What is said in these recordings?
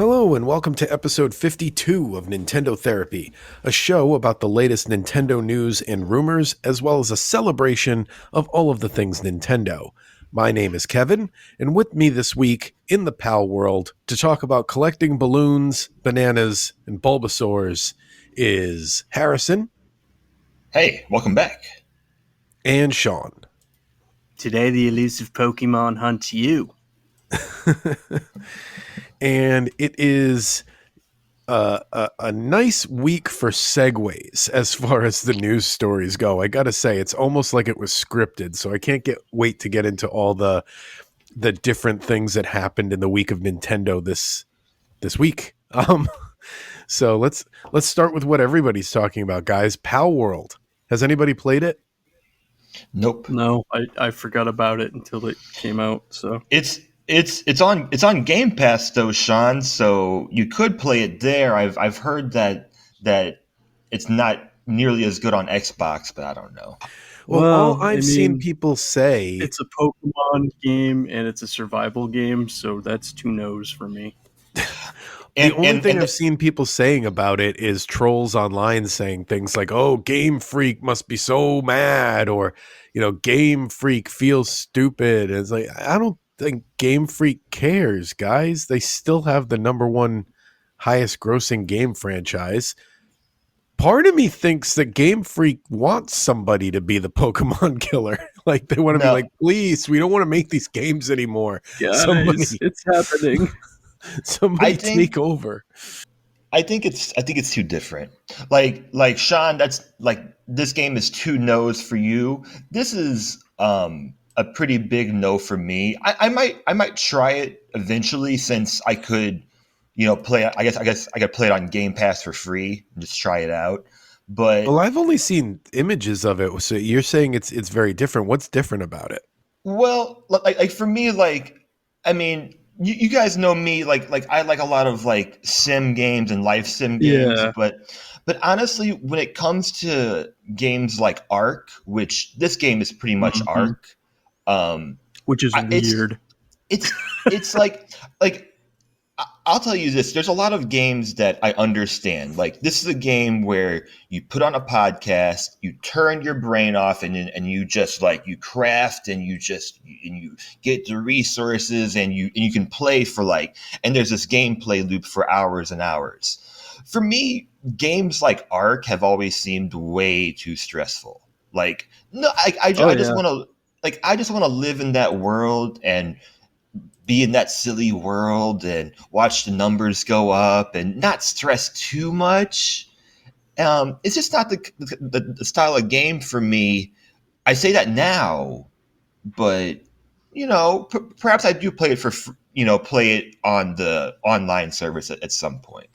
Hello, and welcome to episode 52 of Nintendo Therapy, a show about the latest Nintendo news and rumors, as well as a celebration of all of the things Nintendo. My name is Kevin, and with me this week in the PAL world to talk about collecting balloons, bananas, and Bulbasaurs is Harrison. Hey, welcome back. And Sean. Today the elusive Pokemon hunts you. And it is a nice week for segues as far as the news stories go. I gotta say, it's almost like it was scripted, so I can't wait to get into all the different things that happened in the week of Nintendo this week. So let's start with what everybody's talking about, guys. Pal World. Has anybody played it? Nope. No, I forgot about it until it came out. So it's on Game Pass though, Sean. So you could play it there. I've heard that it's not nearly as good on Xbox, but I don't know. Well, all I've seen people say, it's a Pokemon game and it's a survival game, so that's two no's for me. The only thing I've seen people saying about it is trolls online saying things like, "Oh, Game Freak must be so mad," or, Game Freak feels stupid. And it's like, I don't think Game Freak cares, guys. They still have the number one highest grossing game franchise. Part of me thinks that Game Freak wants somebody to be the Pokemon killer. Like, they want to be like, please, we don't want to make these games anymore. Guys, it's happening. Somebody take over. I think it's too different. Like Sean, that's like, this game is two no's for you. This is a pretty big no for me. I might try it eventually, since I could, play. I guess I could play it on Game Pass for free and just try it out. But I've only seen images of it. So you're saying it's very different. What's different about it? Well, like for me, I mean, you guys know me, like I like a lot of like sim games and life sim games, yeah. but honestly, when it comes to games like Ark, which this game is pretty much Ark, which is weird. It's like I'll tell you this, there's a lot of games that I understand. Like, this is a game where you put on a podcast, you turn your brain off, and you just you craft, and you get the resources, and you can play for and there's this gameplay loop for hours and hours. For me, games like Ark have always seemed way too stressful. Like, no, I just want to live in that world and be in that silly world and watch the numbers go up and not stress too much. It's just not the style of game for me. I say that now, but perhaps I do play it play it on the online service at some point.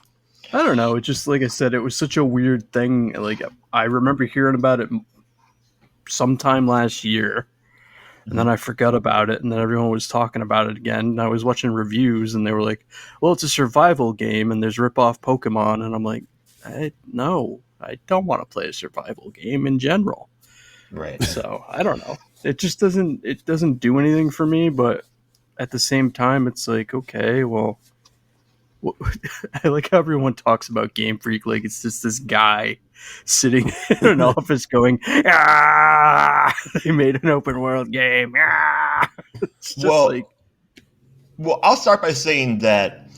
I don't know. It just, like I said, it was such a weird thing. Like, I remember hearing about it sometime last year. And then I forgot about it, and then everyone was talking about it again. And I was watching reviews, and they were like, well, it's a survival game, and there's rip-off Pokemon. And I'm like, no, I don't want to play a survival game in general. Right. So, I don't know. It just doesn't do anything for me, but at the same time, it's like, okay, well, I like how everyone talks about Game Freak like it's just this guy sitting in an office going, they made an open world game. It's just well, I'll start by saying that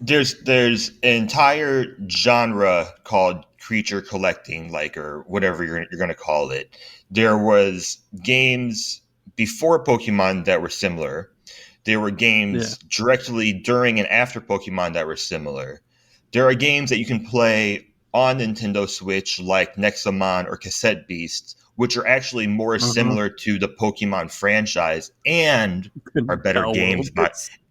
there's an entire genre called creature collecting, or whatever you're going to call it. There was games before Pokemon that were similar. There were games directly during and after Pokemon that were similar. There are games that you can play on Nintendo Switch, like Nexomon or Cassette Beast, which are actually more similar to the Pokemon franchise and are better games.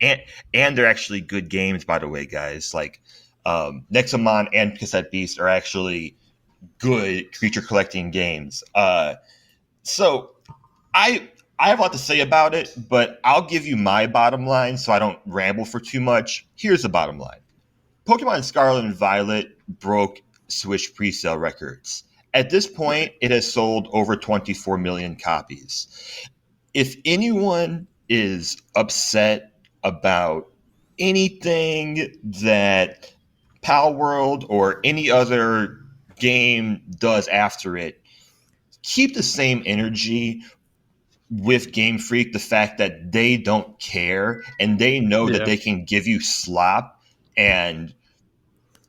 And they're actually good games, by the way, guys. Like, Nexomon and Cassette Beast are actually good creature collecting games. So I have a lot to say about it, but I'll give you my bottom line so I don't ramble for too much. Here's the bottom line. Pokemon Scarlet and Violet broke Switch presale records. At this point, it has sold over 24 million copies. If anyone is upset about anything that Pal World or any other game does after it, keep the same energy with Game Freak. The fact that they don't care and they know that Yeah. they can give you slop and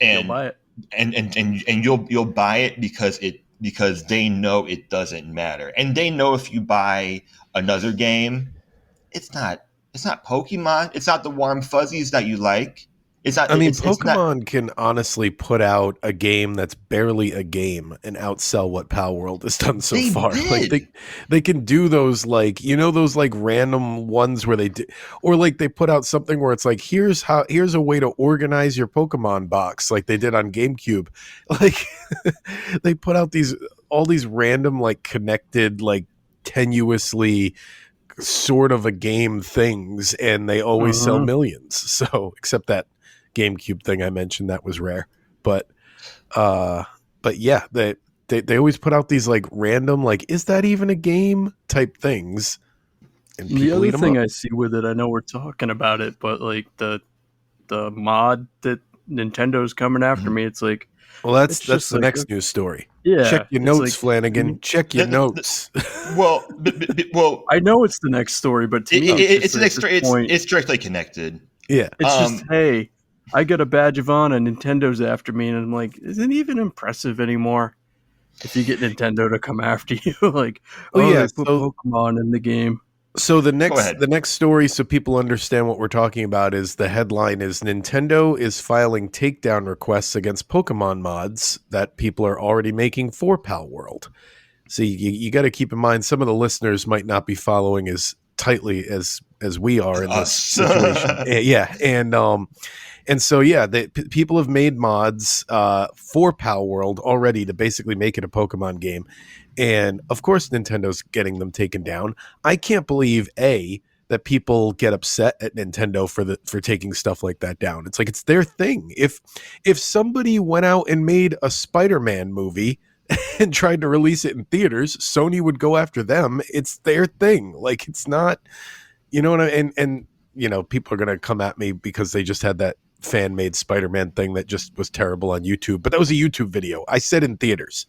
You'll and buy it. and you'll buy it because they know it doesn't matter, and they know if you buy another game, it's not Pokemon, it's not the warm fuzzies that you like. It's not. I mean, It's not. Pokemon can honestly put out a game that's barely a game and outsell what Pal World has done so They far. Like did. they can do those, like, you know, those like random ones where they do, or like they put out something where it's like, here's a way to organize your Pokemon box, like they did on GameCube. Like they put out all these random, like, connected, like tenuously sort of a game things, and they always sell millions. So except that GameCube thing I mentioned, that was rare, but yeah, they always put out these like random, like, is that even a game type things, and The people other eat them thing up. I see with it, I know we're talking about it, but like the mod that Nintendo's coming after me, it's like, Well, that's it's just the like, next news story. yeah, Check your it's notes, like, Flanagan. Check your notes. Well, well, I know it's the next story, but to me, it's just like, at this point, it's directly connected. Yeah. it's just, hey, I got a badge of honor, Nintendo's after me, and I'm like, isn't it even impressive anymore if you get Nintendo to come after you? Like, Well, yeah, they put Pokemon in the game. So the ahead. next story, so people understand what we're talking about, is the headline is Nintendo is filing takedown requests against Pokemon mods that people are already making for Pal World. So you got to keep in mind, some of the listeners might not be following as tightly as we are in this situation. Yeah, and so yeah, people have made mods for Pal World already to basically make it a Pokemon game. And of course, Nintendo's getting them taken down. I can't believe that people get upset at Nintendo for taking stuff like that down. It's like, it's their thing. If somebody went out and made a Spider-Man movie and tried to release it in theaters, Sony would go after them. It's their thing. Like, it's not, you know what I mean? And you know, people are gonna come at me because they just had that fan-made Spider-Man thing that just was terrible on YouTube. But that was a YouTube video. I said in theaters.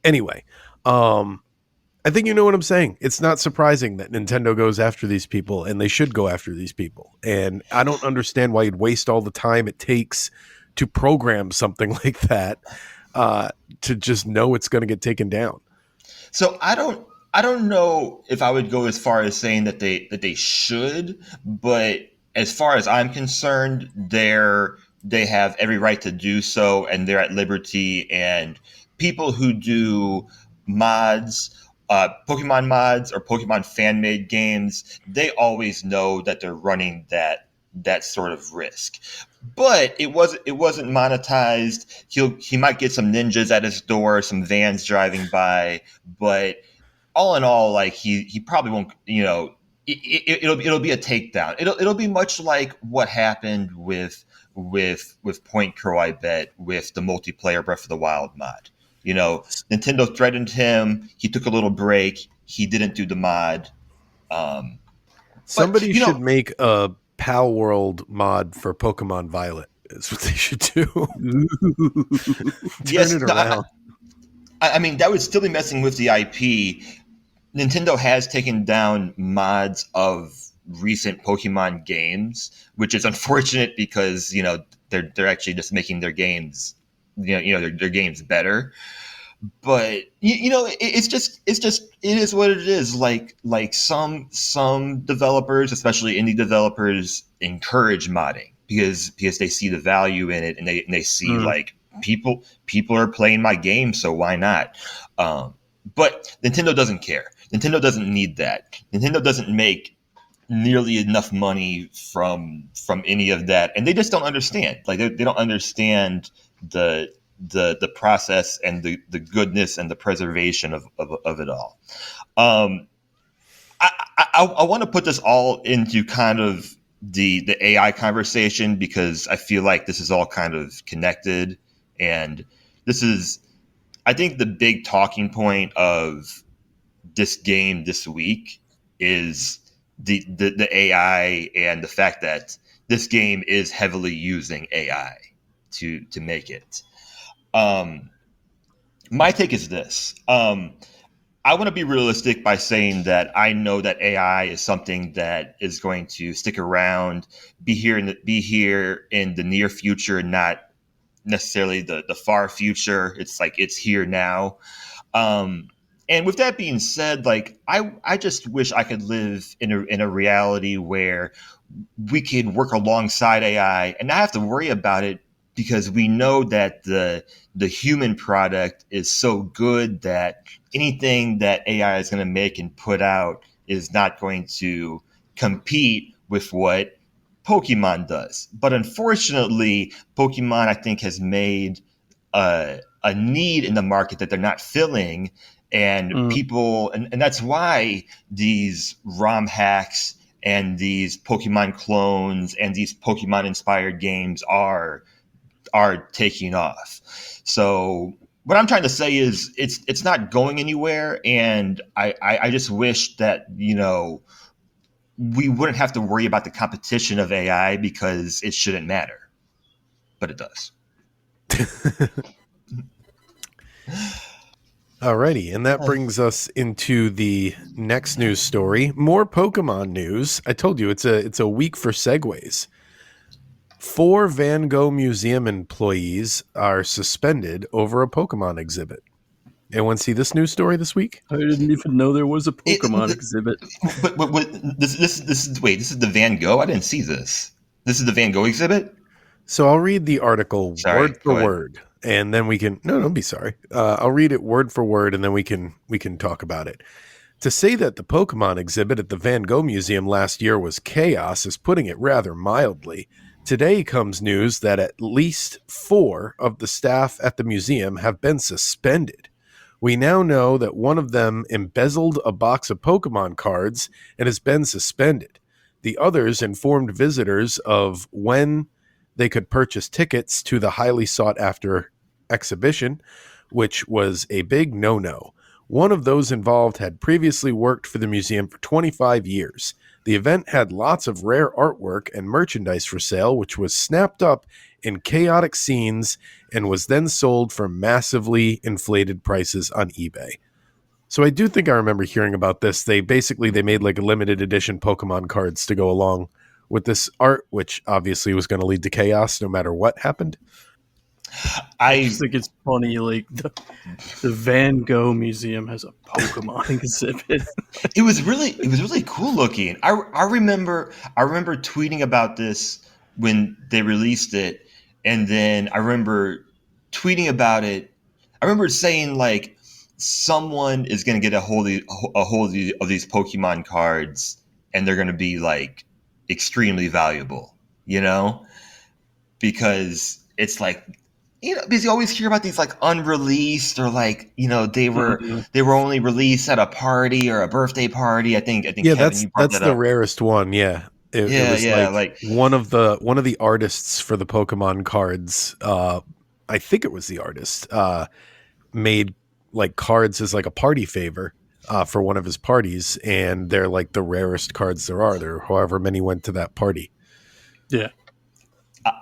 Anyway, I think you know what I'm saying. It's not surprising that Nintendo goes after these people, and they should go after these people. And I don't understand why you'd waste all the time it takes to program something like that to just know it's going to get taken down. So I don't know if I would go as far as saying that they should, but as far as I'm concerned, they have every right to do so, and they're at liberty. And people who do mods, Pokemon mods or Pokemon fan-made games, they always know that they're running that sort of risk. But it wasn't monetized. He might get some ninjas at his door, some vans driving by, but all in all, like he probably won't. You know, it'll be a takedown. It'll be much like what happened with Point Crow, I bet, with the multiplayer Breath of the Wild mod. You know, Nintendo threatened him. He took a little break. He didn't do the mod. Somebody should make a Pal World mod for Pokemon Violet. Is what they should do. Turn it around. I mean, that would still be messing with the IP. Nintendo has taken down mods of recent Pokemon games, which is unfortunate because, you know, they're actually just making their games, their games better. But you know, it is what it is. Like some developers, especially indie developers, encourage modding because they see the value in it, and they see like people are playing my game, so why not? But Nintendo doesn't care. Nintendo doesn't need that. Nintendo doesn't make nearly enough money from any of that, and they just don't understand. Like they don't understand the process and the goodness and the preservation of it all. I want to put this all into kind of the AI conversation because I feel like this is all kind of connected, and this is, I think, the big talking point of this game this week is the AI and the fact that this game is heavily using AI to make it. My take is this. I want to be realistic by saying that I know that AI is something that is going to stick around, be here in the near future, not necessarily the far future. It's like it's here now. And with that being said, like I just wish I could live in a reality where we could work alongside AI and not have to worry about it, because we know that the human product is so good that anything that AI is going to make and put out is not going to compete with what Pokemon does. But unfortunately, Pokemon, I think, has made a need in the market that they're not filling. And people, and that's why these ROM hacks and these Pokemon clones and these Pokemon inspired games are taking off. So what I'm trying to say is it's not going anywhere, and I just wish that, you know, we wouldn't have to worry about the competition of AI, because it shouldn't matter, but it does. Alrighty, and that brings us into the next news story. More Pokemon news. I told you it's a week for segues. 4 Van Gogh Museum employees are suspended over a Pokemon exhibit. Anyone see this news story this week? I didn't even know there was a Pokemon exhibit. But this is the Van Gogh? I didn't see this. This is the Van Gogh exhibit? So I'll read the article word for ahead. word, and then we can. No, don't be sorry. I'll read it word for word, and then we can talk about it. To say that the Pokemon exhibit at the Van Gogh Museum last year was chaos is putting it rather mildly. Today comes news that at least 4 of the staff at the museum have been suspended. We now know that one of them embezzled a box of Pokemon cards and has been suspended. The others informed visitors of when they could purchase tickets to the highly sought-after exhibition, which was a big no-no. One of those involved had previously worked for the museum for 25 years. The event had lots of rare artwork and merchandise for sale, which was snapped up in chaotic scenes and was then sold for massively inflated prices on eBay. So I do think I remember hearing about this. They made like a limited edition Pokemon cards to go along with this art, which obviously was going to lead to chaos no matter what happened. I just think it's funny, like the Van Gogh Museum has a Pokemon exhibit. It was really cool looking. I remember tweeting about this when they released it, and then I remember tweeting about it. I remember saying like someone is going to get a hold of these Pokemon cards, and they're going to be like extremely valuable, you know, because it's like, you know, because you always hear about these like unreleased, or like, you know, they were only released at a party or a birthday party. I think yeah, Kevin, that's the rarest one. Yeah. It was like one of the artists for the Pokemon cards. I think it was the artist made like cards as like a party favor for one of his parties, and they're like the rarest cards there are. There, however many went to that party. Yeah.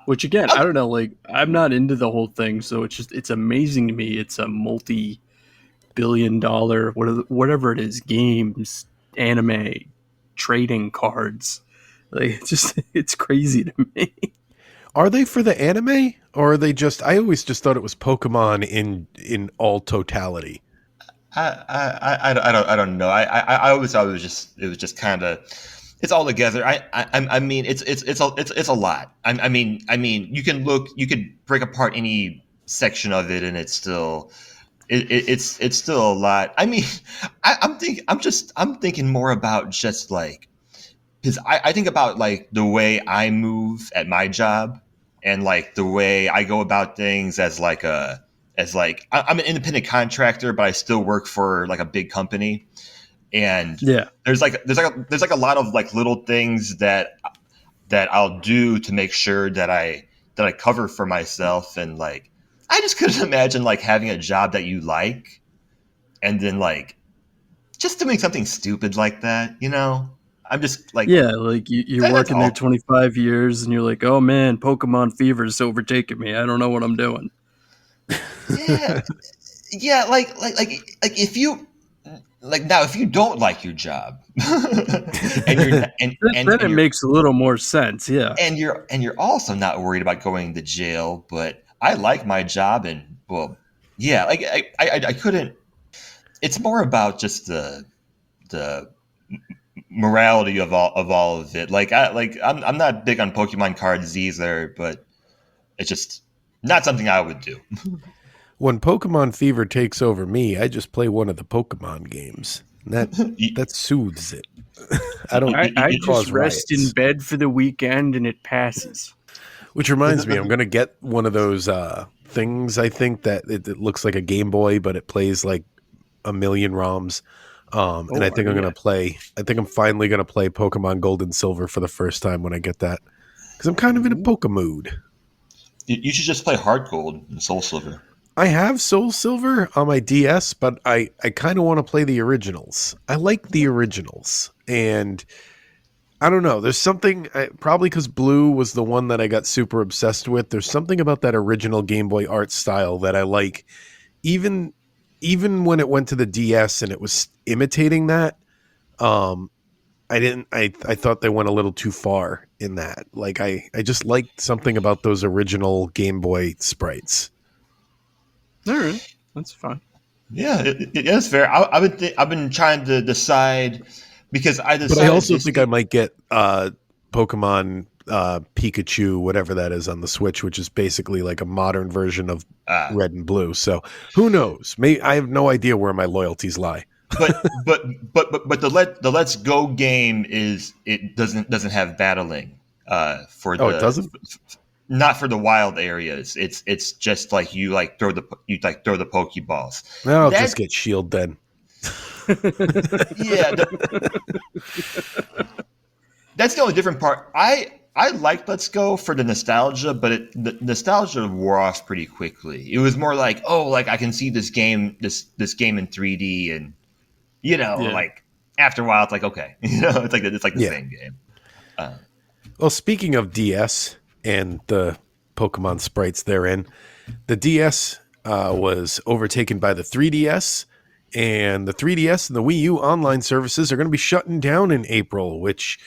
Which again, I don't know, like I'm not into the whole thing, so it's amazing to me. It's a multi-billion-dollar, whatever it is, games, anime, trading cards. Like it's crazy to me. Are they for the anime, or are they just? I always just thought it was Pokemon in all totality. I don't know. I always thought it was just kind of. It's all together. I mean, it's a lot. I mean, you could break apart any section of it, and it's still still a lot. I mean, I'm thinking more about just like, because I think about like the way I move at my job, and like the way I go about things as like I'm an independent contractor, but I still work for like a big company. And there's like a lot of like little things that I'll do to make sure that I cover for myself. And like, I just couldn't imagine like having a job that you like, and then like just doing something stupid like that, you know? I'm just like, Yeah, like you're that's working there all. 25 years and you're like, oh man, Pokemon fever is overtaking me. I don't know what I'm doing. Yeah, yeah, like if you like now if you don't like your job and you're not, Then it makes a little more sense. Yeah. and you're also not worried about going to jail, but I like my job and well, yeah, like I couldn't. It's more about just the morality of all of it. I'm not big on Pokemon cards either, but it's just not something I would do. When Pokemon fever takes over me, I just play one of the Pokemon games. And You- that soothes it. I don't I just cause rest in riots. bed for the weekend and it passes. Which reminds me, I'm going to get one of those things, I think, that it looks like a Game Boy, but it plays like a million ROMs. And I think I'm going to play, I think I'm finally going to play Pokemon Gold and Silver for the first time when I get that. Because I'm kind of in a Poke mood. You should just play Heart Gold and Soul Silver. I have Soul Silver on my DS, but I kind of want to play the originals. I like the originals. And I don't know. There's something, probably because Blue was the one that I got super obsessed with. There's something about that original Game Boy art style that I like. Even when it went to the DS and it was imitating that, I thought they went a little too far in that. Like I just liked something about those original Game Boy sprites. All right, that's fine. Yeah, it's fair. I've been trying to decide because I decided. But I also think I might get Pokemon Pikachu, whatever that is, on the Switch, which is basically like a modern version of Red and Blue. So who knows? I have no idea where my loyalties lie. but the Let's Go game doesn't have battling for the it doesn't. Not for the wild areas. It's just like you throw the Pokeballs. I'll just get Shield then. Yeah, that's the only different part. I liked Let's Go for the nostalgia, but the nostalgia wore off pretty quickly. It was more like, oh, like I can see this game in 3D, and like after a while, it's like okay, it's like the same game. Well, speaking of DS and the Pokemon sprites therein, the DS was overtaken by the 3DS, and the 3DS and the Wii U online services are going to be shutting down in April, which,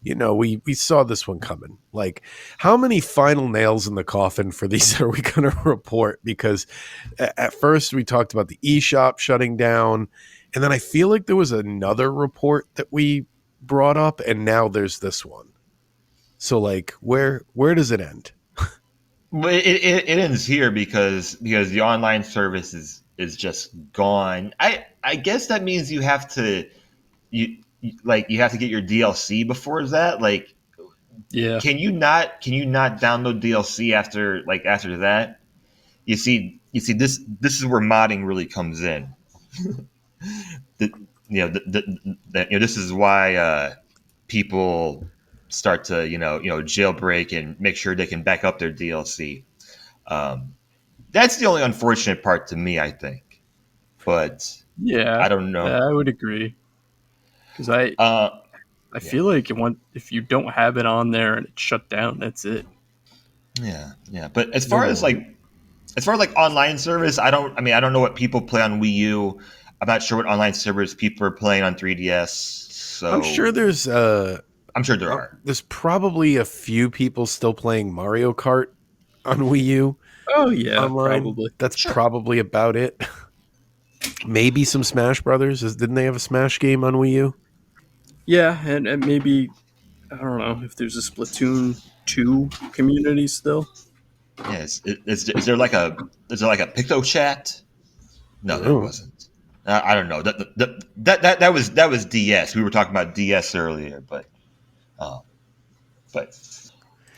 we saw this one coming. Like, how many final nails in the coffin for these are we going to report? Because at first we talked about the eShop shutting down, and then I feel like there was another report that we brought up, and now there's this one. So, like, where does it end? Well, it ends here because the online service is just gone. I guess that means you have to get your DLC before that. Like, Yeah. Can you not download DLC after that? You see this is where modding really comes in. This is why people start to jailbreak and make sure they can back up their DLC. That's the only unfortunate part to me, I think. But Yeah, I don't know. I would agree because I feel like if you don't have it on there and it's shut down, that's it. Yeah. But as far as online service, I don't know what people play on Wii U. I'm not sure what online servers people are playing on 3DS. So I'm sure there are. There's probably a few people still playing Mario Kart on Wii U. Oh yeah, online. Probably. That's probably about it. Maybe some Smash Brothers. Didn't they have a Smash game on Wii U? Yeah, and maybe I don't know if there's a Splatoon 2 community still. Yes. Is there like a Picto Chat? No, there wasn't. I don't know. That was DS. We were talking about DS earlier, but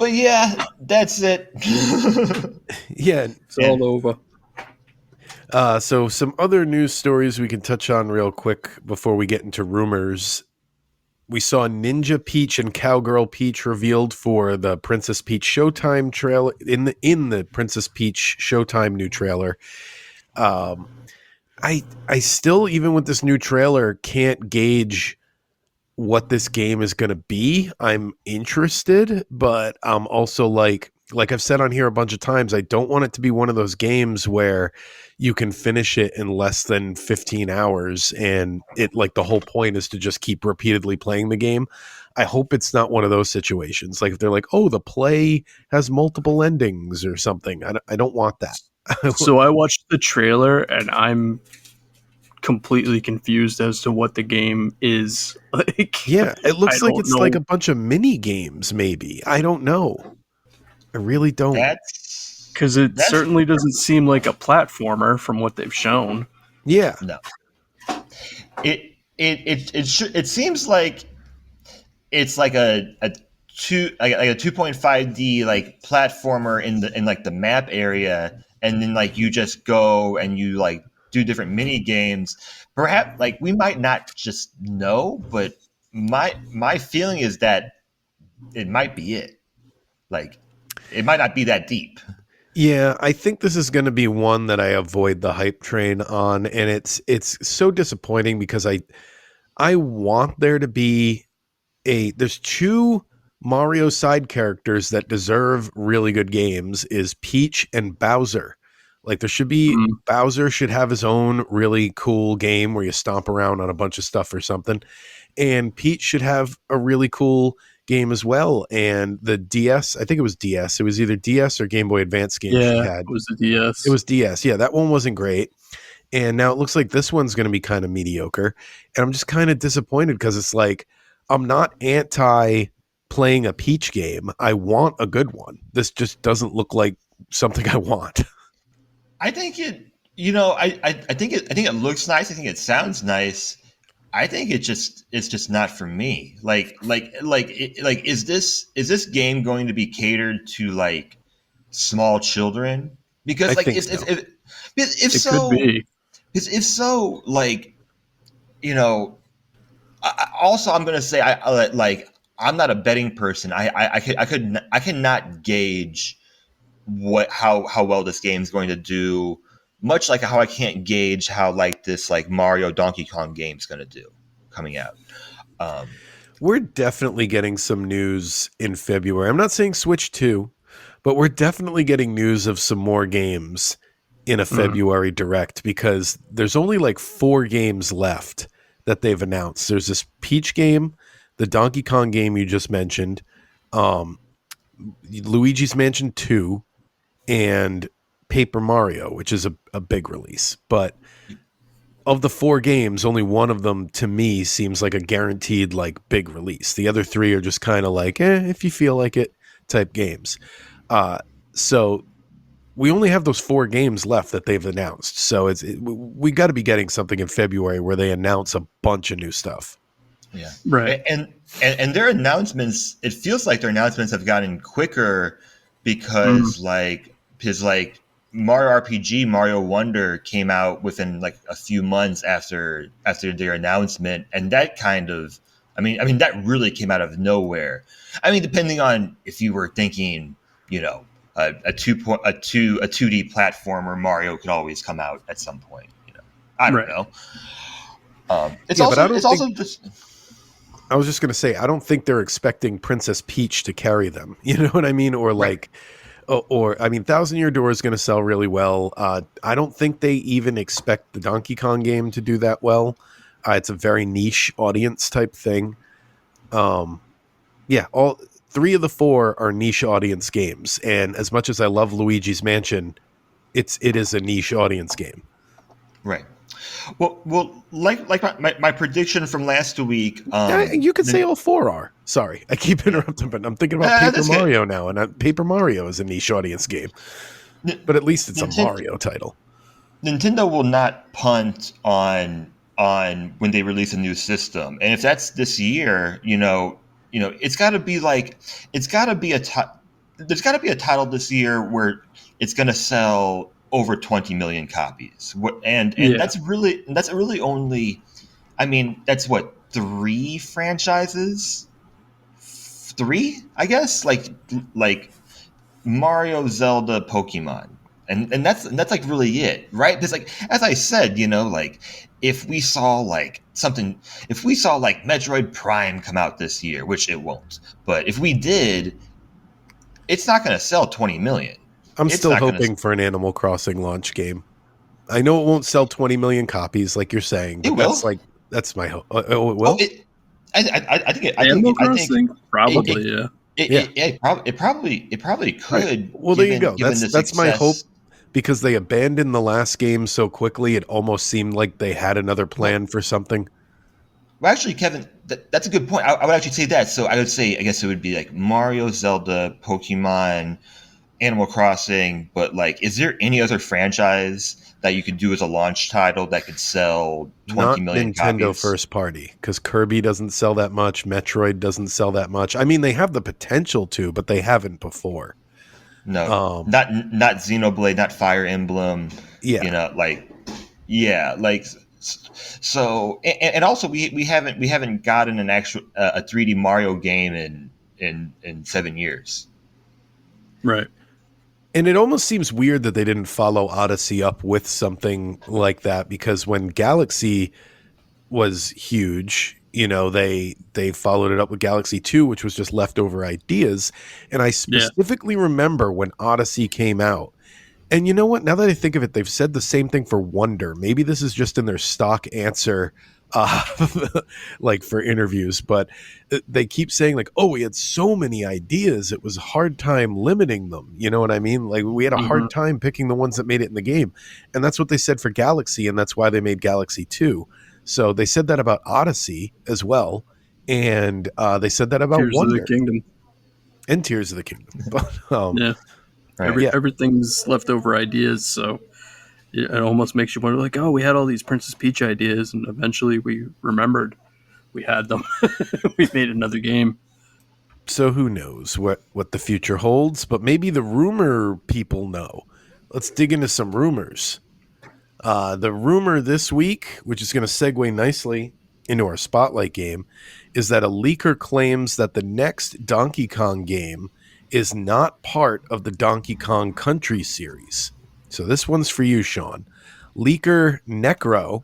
yeah, that's it. Yeah, it's all over. So some other news stories we can touch on real quick before we get into rumors. We saw Ninja Peach and Cowgirl Peach revealed for the Princess Peach Showtime trailer in the Princess Peach Showtime new trailer. I still, even with this new trailer, can't gauge what this game is going to be. I'm interested, but I'm also like I've said on here a bunch of times, I don't want it to be one of those games where you can finish it in less than 15 hours and it like the whole point is to just keep repeatedly playing the game. I hope it's not one of those situations. Like if they're like, oh, the play has multiple endings or something. I don't want that. So I watched the trailer and I'm completely confused as to what the game is. Like, yeah, it looks I like don't it's know. like a bunch of mini games, maybe. I don't know. I really don't. Because it That's certainly doesn't seem like a platformer from what they've shown. Yeah. no. It seems like it's like a 2.5D like platformer in like the map area, and then like you just go and you like do different mini games. Perhaps like we might not just know, but my feeling is that it might be it. Like it might not be that deep. Yeah, I think this is going to be one that I avoid the hype train on, and it's so disappointing because I want there to be there's two Mario side characters that deserve really good games is Peach and Bowser. Like there should be Bowser should have his own really cool game where you stomp around on a bunch of stuff or something, and Peach should have a really cool game as well. And the DS, I think it was DS. It was either DS or Game Boy Advance game she Yeah, had. it was the DS. It was DS. Yeah, that one wasn't great. And now it looks like this one's going to be kind of mediocre. And I'm just kind of disappointed because it's like, I'm not anti playing a Peach game. I want a good one. This just doesn't look like something I want. I think it. You know, I think it looks nice. I think it sounds nice. I think it's just not for me. Is this game going to be catered to like small children? Because I like think if so. if It so, could be. if so, like you know. Also, I'm gonna say like I'm not a betting person. I cannot gauge how well this game is going to do. Much like how I can't gauge how like this like Mario Donkey Kong game is going to do coming out. We're definitely getting some news in February. I'm not saying Switch 2, but we're definitely getting news of some more games in a February Direct because there's only like 4 games left that they've announced. There's this Peach game, the Donkey Kong game you just mentioned, Luigi's Mansion 2, and Paper Mario, which is a big release. But of the 4 games, only one of them to me seems like a guaranteed like big release. The other 3 are just kind of like, if you feel like it type games. So we only have those 4 games left that they've announced. So we got to be getting something in February where they announce a bunch of new stuff. Yeah, Right. And their announcements. It feels like their announcements have gotten quicker because like Mario RPG, Mario Wonder came out within like a few months after their announcement, and that kind of, I mean that really came out of nowhere. I mean, depending on if you were thinking, you know, a 2D platformer, Mario could always come out at some point. You know, I don't know. It's Yeah, also but I don't it's also think- just. I was just going to say, I don't think they're expecting Princess Peach to carry them. You know what I mean? Or like, or I mean, Thousand Year Door is going to sell really well. I don't think they even expect the Donkey Kong game to do that well. It's a very niche audience type thing. Yeah, all 3 of the 4 are niche audience games. And as much as I love Luigi's Mansion, it is a niche audience game. Right. Well, like my prediction from last week. You could say all 4 are. Sorry, I keep interrupting, but I'm thinking about Paper that's good. Mario now, and Paper Mario is a niche audience game. But at least it's a Mario title. Nintendo will not punt on when they release a new system, and if that's this year, it's got to be like there's got to be a title this year where it's going to sell over 20 million copies, and that's really only, I mean, that's what 3 franchises, 3, I guess, like Mario, Zelda, Pokemon. And that's like really it, right? Because like as I said, like if we saw like Metroid Prime come out this year, which it won't, but if we did, it's not going to sell 20 million. I'm still hoping for an Animal Crossing launch game. I know it won't sell 20 million copies like you're saying, but that's my hope. Oh, it will? I think Animal Crossing? Probably, yeah. It probably could. Right. Well, there you go. That's my hope, because they abandoned the last game so quickly. It almost seemed like they had another plan for something. Well, actually, Kevin, that's a good point. I would actually say that. So I would say, I guess it would be like Mario, Zelda, Pokemon, Animal Crossing. But like, is there any other franchise that you could do as a launch title that could sell 20 million copies? Nintendo first party, because Kirby doesn't sell that much. Metroid doesn't sell that much. I mean, they have the potential to, but they haven't before. No, not Xenoblade, not Fire Emblem. Yeah, so, and also we haven't gotten an actual a 3D Mario game in 7 years. Right. And it almost seems weird that they didn't follow Odyssey up with something like that, because when Galaxy was huge, they followed it up with Galaxy 2, which was just leftover ideas. And I specifically remember when Odyssey came out. And you know what? Now that I think of it, they've said the same thing for Wonder. Maybe this is just in their stock answer like for interviews, but they keep saying like, oh, we had so many ideas, it was a hard time limiting them. You know what I mean? Like we had a hard time picking the ones that made it in the game. And that's what they said for Galaxy, and that's why they made Galaxy 2. So they said that about Odyssey as well. And they said that about Tears Wonder of the Kingdom. and Tears of the Kingdom. But, yeah. Right. Everything's leftover ideas, so it almost makes you wonder, like, oh, we had all these Princess Peach ideas, and eventually we remembered we had them. We made another game. So who knows what the future holds, but maybe the rumor people know. Let's dig into some rumors. The rumor this week, which is going to segue nicely into our Spotlight game, is that a leaker claims that the next Donkey Kong game is not part of the Donkey Kong Country series. So this one's for you, Sean. Leaker Necro,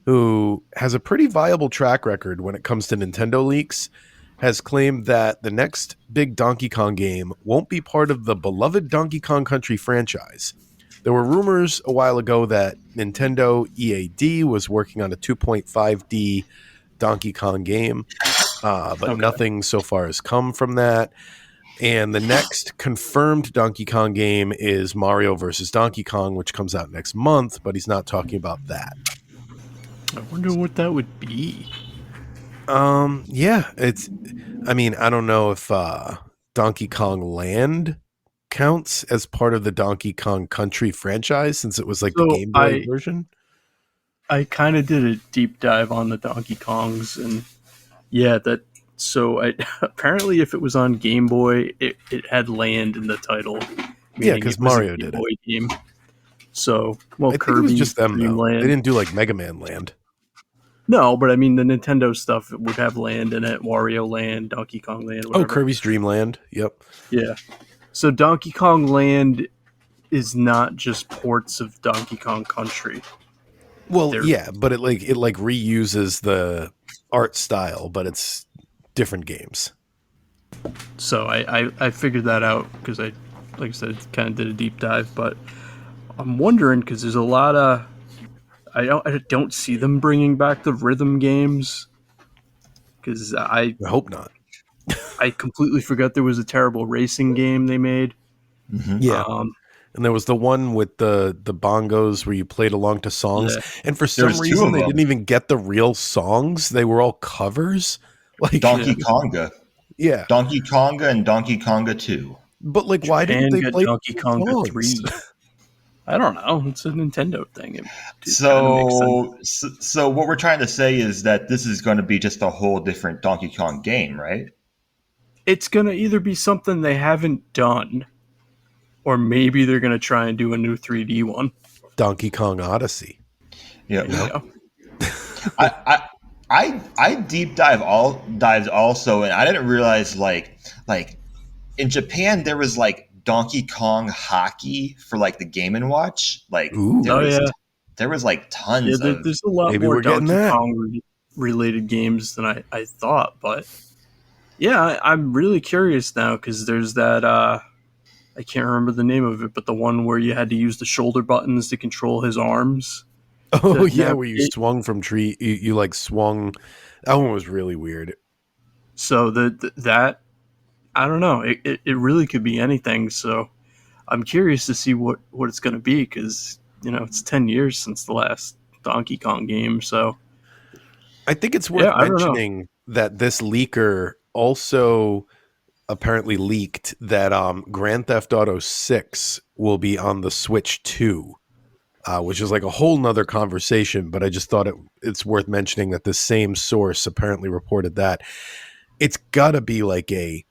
who has a pretty viable track record when it comes to Nintendo leaks, has claimed that the next big Donkey Kong game won't be part of the beloved Donkey Kong Country franchise. There were rumors a while ago that Nintendo EAD was working on a 2.5D Donkey Kong game, but nothing so far has come from that. And the next confirmed Donkey Kong game is Mario vs. Donkey Kong, which comes out next month, but he's not talking about that. I wonder what that would be. Yeah, I don't know if Donkey Kong Land counts as part of the Donkey Kong Country franchise, since it was like the Game Boy version. I kind of did a deep dive on the Donkey Kongs, and apparently if it was on Game Boy, it had Land in the title. Yeah, because Mario did it. Game. So, I think it was just them, though. They didn't do like Mega Man Land. No, but I mean the Nintendo stuff would have Land in it, Wario Land, Donkey Kong Land, whatever. Oh, Kirby's Dream Land. Yep. Yeah. So Donkey Kong Land is not just ports of Donkey Kong Country. Well, but it reuses the art style, but it's different games. So I figured that out because I, like I said, kind of did a deep dive. But I'm wondering, because there's a lot of I don't see them bringing back the rhythm games, because I hope not. I completely forgot there was a terrible racing game they made. Mm-hmm. Yeah. And there was the one with the bongos where you played along to songs. Yeah. And for some reason, they didn't even get the real songs. They were all covers. Like Donkey Konga. Yeah. Donkey Konga and Donkey Konga 2. But like, why didn't they play Donkey Konga 3? I don't know. It's a Nintendo thing. So what we're trying to say is that this is going to be just a whole different Donkey Kong game, right? It's going to either be something they haven't done, or maybe they're going to try and do a new 3D one. Donkey Kong Odyssey. Yeah. I deep dived also, and I didn't realize like in Japan there was like Donkey Kong Hockey for like the Game and Watch. Like Ooh, there was like Yeah, tons of. there's a lot maybe more we're getting Donkey that. Kong related games than I thought, but yeah, I'm really curious now because there's that I can't remember the name of it, but the one where you had to use the shoulder buttons to control his arms. Oh to yeah, where you navigate. swung from tree. You like swung. That one was really weird. So that I don't know. It really could be anything. So I'm curious to see what it's going to be because it's 10 years since the last Donkey Kong game. So I think it's worth I don't know. mentioning that this leaker also apparently leaked that Grand Theft Auto 6 will be on the Switch 2, which is like a whole nother conversation, but I just thought it's worth mentioning that the same source apparently reported that. It's got to be like a,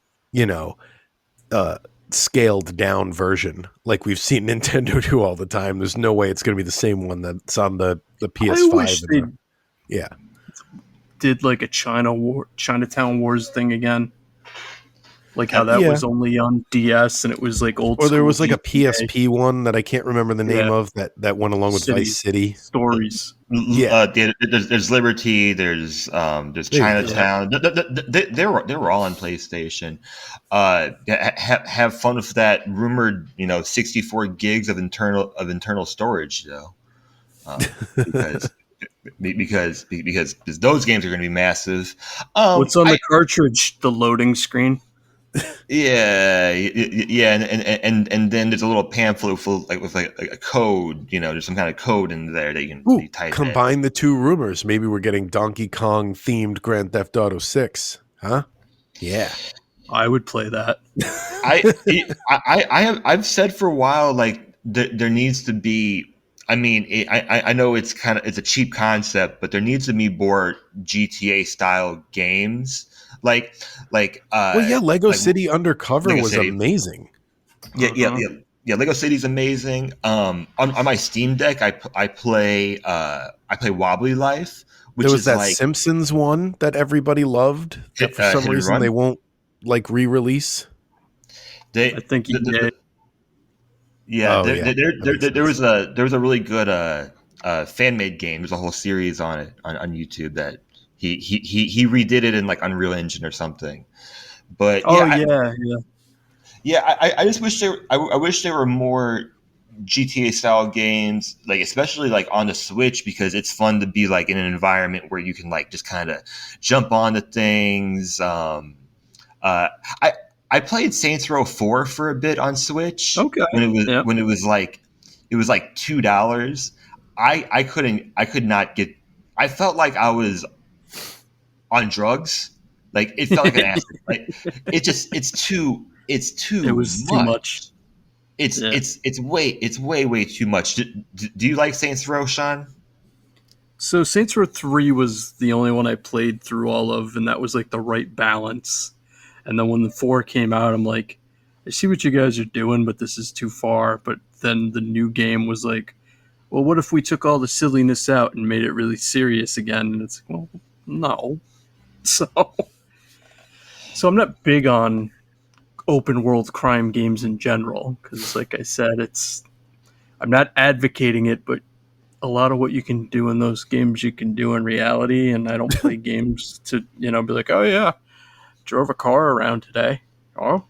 scaled down version like we've seen Nintendo do all the time. There's no way it's going to be the same one that's on the PS5. I wish they yeah. did like a Chinatown Wars thing again. Like how that was only on DS and it was like old Or there school was like a GTA. PSP one that I can't remember the name of that went along with Vice City. Stories. Yeah, there's Liberty. There's Chinatown. They were all on PlayStation. Have fun with that rumored 64 gigs of internal storage though, because those games are going to be massive. What's on the cartridge? The loading screen. Yeah, and then there's a little pamphlet with a code. There's some kind of code in there that you can type combine in. the two rumors. Maybe we're getting Donkey Kong themed Grand Theft Auto 6, huh? Yeah, I would play that. I've said for a while like there needs to be. I mean, I know it's a cheap concept, but there needs to be more GTA style games. Lego City Undercover was amazing. Yeah. Lego City's amazing. On my Steam Deck, I play Wobbly Life, which there was is that like Simpsons one that everybody loved. That for some reason they won't like re-release. I think he did. Yeah, there was a really good fan made game. There's a whole series on it on YouTube that he redid it in like Unreal Engine or something. But I just wish I wish there were more GTA style games, like especially like on the Switch, because it's fun to be like in an environment where you can like just kind of jump onto things. I played Saints Row 4 for a bit on Switch. Okay. When it was like $2. I could not get. I felt like I was on drugs. Like it felt like an acid. Like it's too It was much. too much. It's way too much. Do you like Saints Row, Sean? So Saints Row 3 was the only one I played through all of, and that was like the right balance. And then when the 4 came out, I'm like, I see what you guys are doing, but this is too far. But then the new game was like, well, what if we took all the silliness out and made it really serious again? And it's like, well, no. So I'm not big on open world crime games in general, because like I said, I'm not advocating it, but a lot of what you can do in those games you can do in reality, and I don't play games to be like, oh yeah, drove a car around today. Oh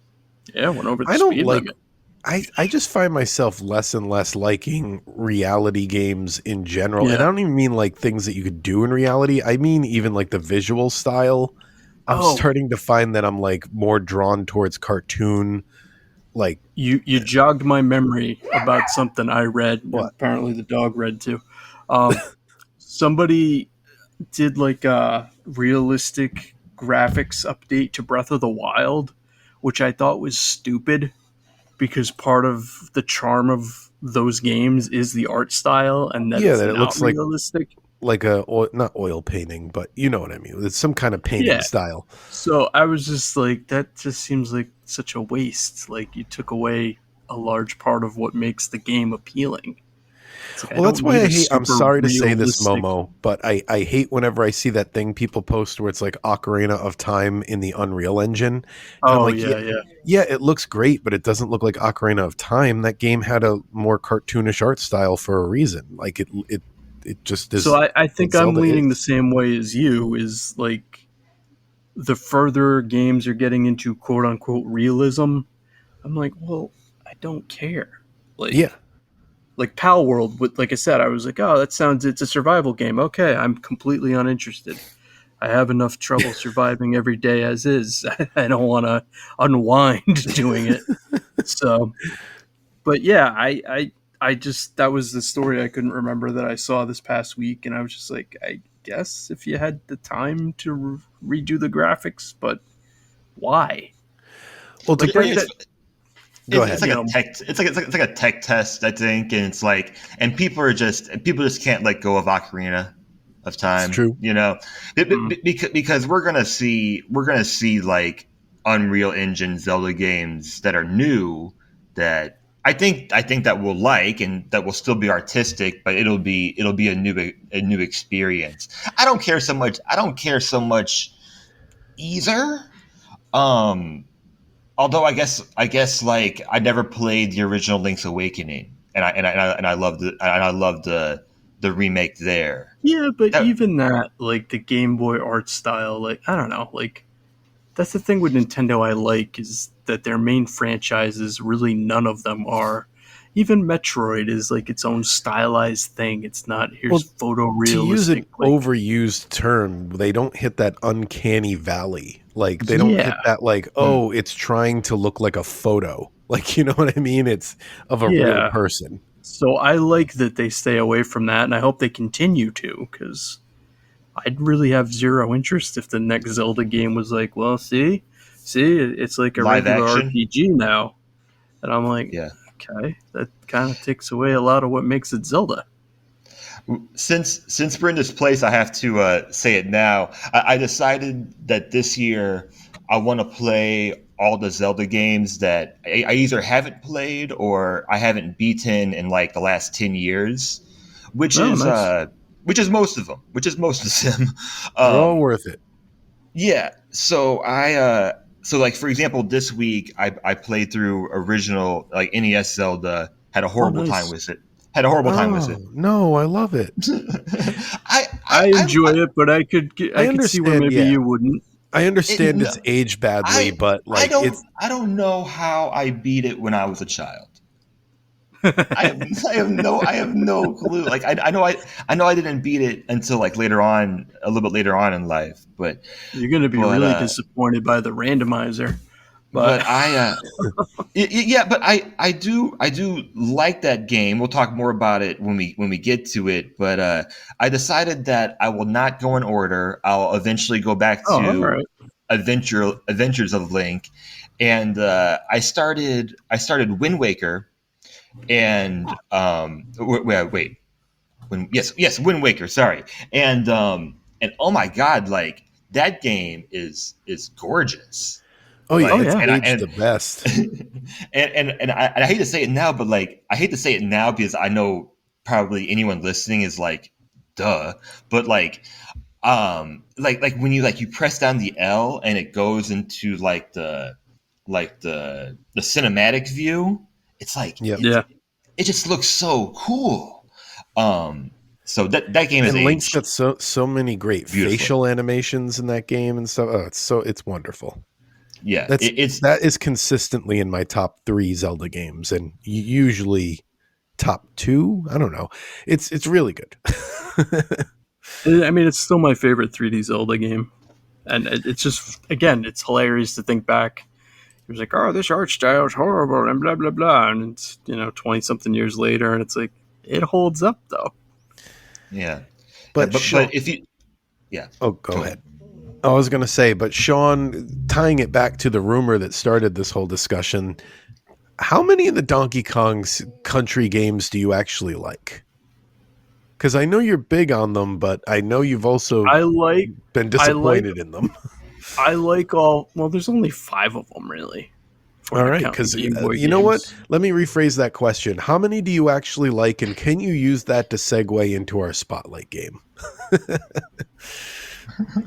yeah, went over the speed limit. I just find myself less and less liking reality games in general. Yeah. And I don't even mean like things that you could do in reality. I mean even like the visual style. I'm starting to find that I'm like more drawn towards cartoon. Like you jogged my memory about something I read. Apparently the dog read too. Somebody did like a realistic graphics update to Breath of the Wild, which I thought was stupid because part of the charm of those games is the art style, and that it looks realistic. Like not oil painting, but you know what I mean. It's some kind of painting style. So I was just like, that just seems like such a waste. Like you took away a large part of what makes the game appealing. It's like, Well, that's why I hate. I'm sorry to say this, realistic- Momo, but I hate whenever I see that thing people post where it's like Ocarina of Time in the Unreal Engine. And I'm Oh like, yeah. it looks great, but it doesn't look like Ocarina of Time. That game had a more cartoonish art style for a reason. Like it just is. So I think what I'm Zelda leaning the is. same way as you. Is like the further games are getting into quote unquote realism, I'm like, well, I don't care. Yeah. Like Pal World, like I said, I was like, oh, it's a survival game. Okay, I'm completely uninterested. I have enough trouble surviving every day as is. I don't want to unwind doing it. So, but yeah, I just that was the story I couldn't remember that I saw this past week, and I was just like, I guess if you had the time to redo the graphics, but why? Well, to Like bring that, it. Go ahead. It's like a tech. It's like a tech test, I think, and it's like, and people just can't let go of Ocarina of Time. It's true. You know, because we're gonna see like Unreal Engine Zelda games that are new that I think that we'll like and that will still be artistic, but it'll be a new experience. I don't care so much either. Although I guess like I never played the original Link's Awakening, and I loved the remake there. yeah, but even that, like the Game Boy art style, like I don't know, like that's the thing with Nintendo I like is that their main franchises, really none of them are. Even Metroid is like its own stylized thing. It's not here's photorealistic. To use an like, overused term, they don't hit that uncanny valley. Like they don't hit that like, oh, it's trying to look like a photo. Like, you know what I mean? It's of a real person. So I like that they stay away from that, and I hope they continue to, because I'd really have zero interest if the next Zelda game was like, well, see, it's like a Live regular action? RPG now. And I'm like, Yeah. okay, that kind of takes away a lot of what makes it Zelda. Since we're in this place, I have to say it now. I decided that this year I want to play all the Zelda games that I either haven't played or I haven't beaten in like the last 10 years, which is most of them. They're all worth it. Yeah. So so like for example, this week I played through original like NES Zelda. Had a horrible time with it. No, I love it. I enjoy it, but I could see where maybe you wouldn't. I understand it's aged badly, but like I don't know how I beat it when I was a child. I have no clue. Like I know I didn't beat it until like a little bit later on in life. But you're going to be really disappointed by the randomizer. But I do like that game. We'll talk more about it when we get to it. But I decided that I will not go in order. I'll eventually go back to Adventures of Link, and I started Wind Waker, and Wind Waker. Sorry, and oh my God, like that game is gorgeous. Oh yeah, it's the best. and I hate to say it now, but like I hate to say it now because I know probably anyone listening is like, duh. But like when you press down the L and it goes into like the cinematic view, it's like it just looks so cool. So that game is Link's got so many great facial animations in that game and stuff. Oh, it's wonderful. Yeah, that is consistently in my top 3 Zelda games, and usually top 2. I don't know. It's really good. I mean, it's still my favorite 3D Zelda game, and it's just it's hilarious to think back. It was like, oh, this art style is horrible, and blah blah blah, and it's 20 something years later, and it's like it holds up though. Yeah, but if you, go ahead. I was going to say, but Sean, tying it back to the rumor that started this whole discussion, how many of the Donkey Kong's country games do you actually like? Because I know you're big on them, but I know you've also been disappointed in them. I like all. Well, there's only 5 of them, really. All right, because you know what? Let me rephrase that question. How many do you actually like, and can you use that to segue into our Spotlight game?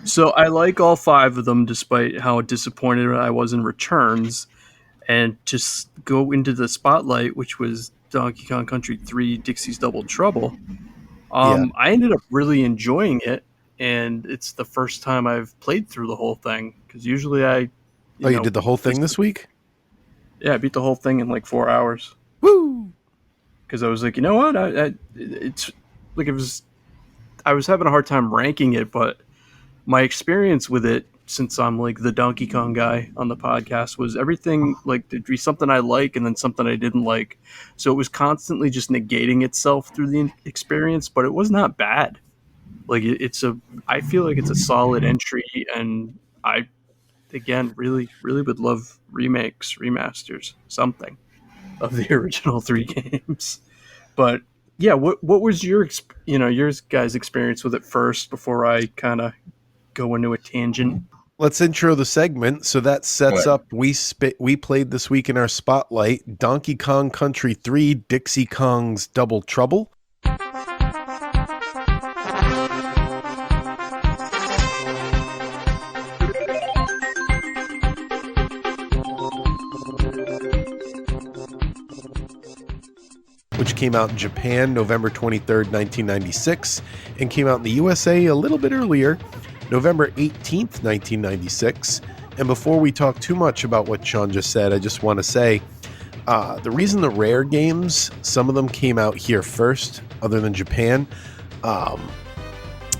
So I like all 5 of them, despite how disappointed I was in Returns. And just go into the Spotlight, which was Donkey Kong Country 3 Dixie's Double Trouble. I ended up really enjoying it, and it's the first time I've played through the whole thing, because usually you did the whole thing this week? Yeah, I beat the whole thing in like 4 hours. Woo! Because I was like, you know what? I was having a hard time ranking it, but my experience with it, since I'm like the Donkey Kong guy on the podcast, was everything like there'd be something I like and then something I didn't like. So it was constantly just negating itself through the experience, but it was not bad. Like I feel like it's a solid entry, and I, again, really, really would love remakes, remasters, something of the original 3 games. But yeah, what was your guys' experience with it first before I kind of go into a tangent? Let's intro the segment. So that sets up, we played this week in our Spotlight, Donkey Kong Country 3 Dixie Kong's Double Trouble. Which came out in Japan November 23rd, 1996, and came out in the USA a little bit earlier, November 18th, 1996. And before we talk too much about what Sean just said, I just want to say the reason the Rare games, some of them came out here first, other than Japan.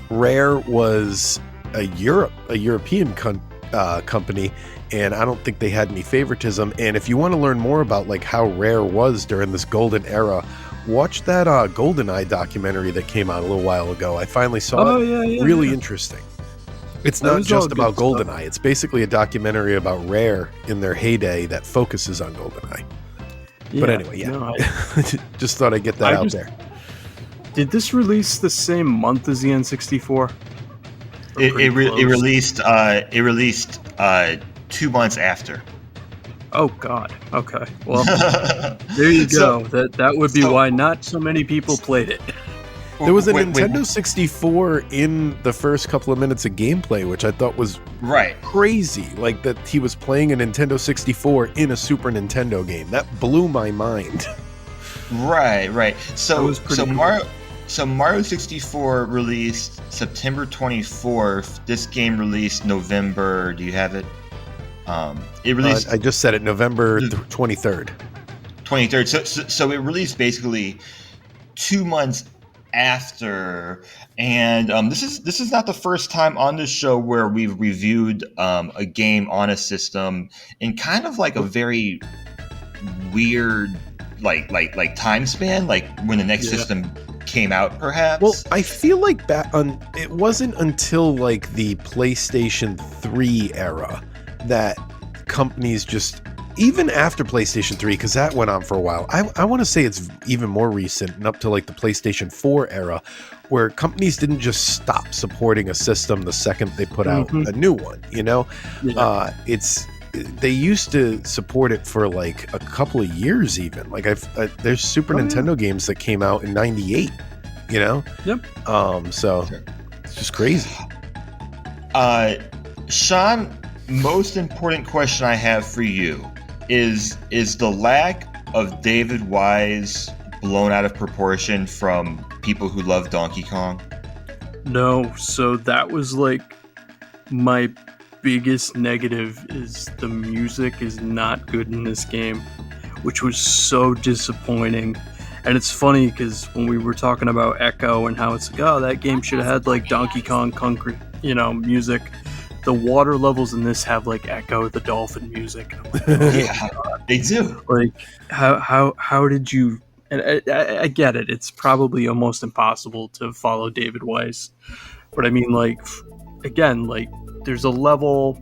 Rare was a European company, and I don't think they had any favoritism. And if you want to learn more about like how Rare was during this golden era, watch that GoldenEye documentary that came out a little while ago. I finally saw it. Really interesting. It's not just about GoldenEye. It's basically a documentary about Rare in their heyday that focuses on GoldenEye. But anyway, just thought I'd get that out there. Did this release the same month as the N64? It released 2 months after. Oh God. Okay. Well, there you go. That would be why not so many people played it. There was a Nintendo 64 in the first couple of minutes of gameplay, which I thought was crazy. Like that he was playing a Nintendo 64 in a Super Nintendo game. That blew my mind. Right. So Mario 64 released September 24th. This game released November. Do you have it? It released. I just said it. November 23rd. 23rd. So it released basically 2 months after, and this is not the first time on this show where we've reviewed a game on a system in kind of like a very weird like time span, like when the next system came out, perhaps. Well, I feel like it wasn't until like the PlayStation 3 era that companies just, even after PlayStation 3, because that went on for a while, I want to say it's even more recent and up to like the PlayStation 4 era, where companies didn't just stop supporting a system the second they put out a new one, you know? Yeah. They used to support it for like a couple of years even. Like there's Super Nintendo games that came out in 98, you know? Yep. So it's just crazy. Sean, most important question I have for you is the lack of David Wise blown out of proportion from people who love Donkey Kong? No, so that was like my biggest negative, is the music is not good in this game, which was so disappointing. And it's funny because when we were talking about Echo and how it's like, oh, that game should have had like Donkey Kong Country, music. The water levels in this have like Echo the Dolphin music. Like, yeah, they do. Like, how did you? And I get it. It's probably almost impossible to follow David Wise, but I mean, like, again, like, there's a level.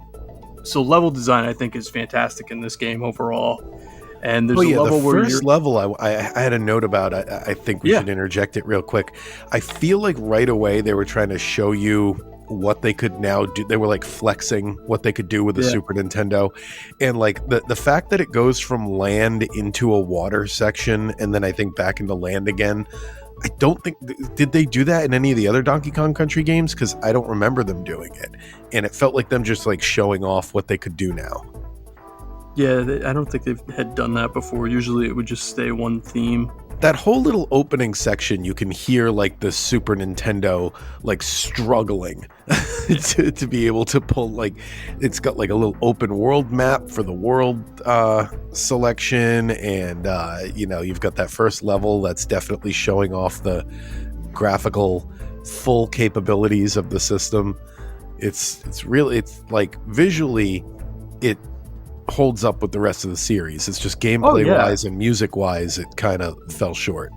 So level design, I think, is fantastic in this game overall. And there's a level where the first level I had a note about. I think we should interject it real quick. I feel like right away they were trying to show you what they could now do. They were like flexing what they could do with the Super Nintendo. And like the fact that it goes from land into a water section and then I think back into land again. I don't think, did they do that in any of the other Donkey Kong Country games? Because I don't remember them doing it. And it felt like them just like showing off what they could do now. Yeah, I don't think they've had done that before. Usually it would just stay one theme. That whole little opening section, you can hear like the Super Nintendo like struggling to be able to pull, like, it's got like a little open world map for the world selection, and you've got that first level that's definitely showing off the graphical full capabilities of the system. It's like visually it holds up with the rest of the series. It's just gameplay wise and music wise it kind of fell short.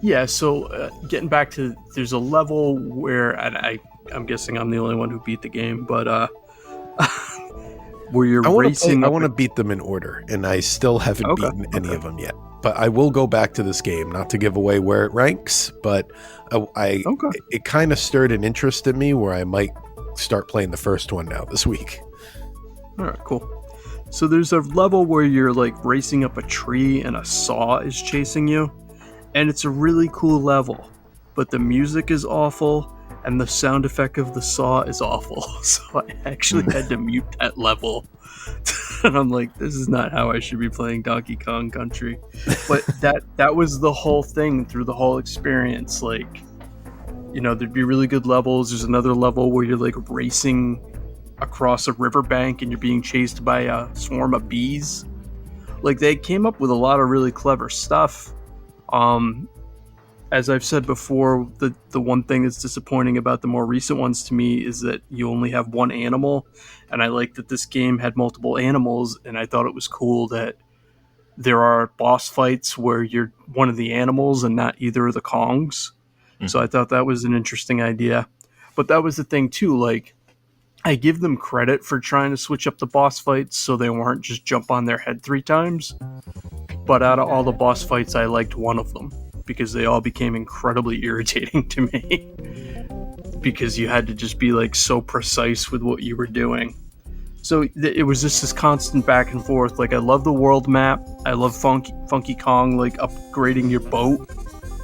Yeah, so getting back to, there's a level where, and I'm guessing I'm the only one who beat the game, but where you're racing. I want to beat them in order, and I still haven't beaten any of them yet. But I will go back to this game, not to give away where it ranks, but it kind of stirred an interest in me where I might start playing the first one now this week. All right, cool. So there's a level where you're like racing up a tree and a saw is chasing you, and it's a really cool level, but the music is awful and the sound effect of the saw is awful. So I actually had to mute that level. And I'm like, this is not how I should be playing Donkey Kong Country. But that was the whole thing through the whole experience. Like, there'd be really good levels. There's another level where you're like racing across a riverbank and you're being chased by a swarm of bees. Like, they came up with a lot of really clever stuff. As I've said before, the one thing that's disappointing about the more recent ones to me is that you only have one animal, and I like that this game had multiple animals, and I thought it was cool that there are boss fights where you're one of the animals and not either of the Kongs. So I thought that was an interesting idea. But that was the thing too, like, I give them credit for trying to switch up the boss fights so they weren't just jump on their head 3 times. But out of all the boss fights, I liked one of them because they all became incredibly irritating to me. Because you had to just be like so precise with what you were doing. So it was just this constant back and forth. Like, I love the world map. I love Funky Kong, like, upgrading your boat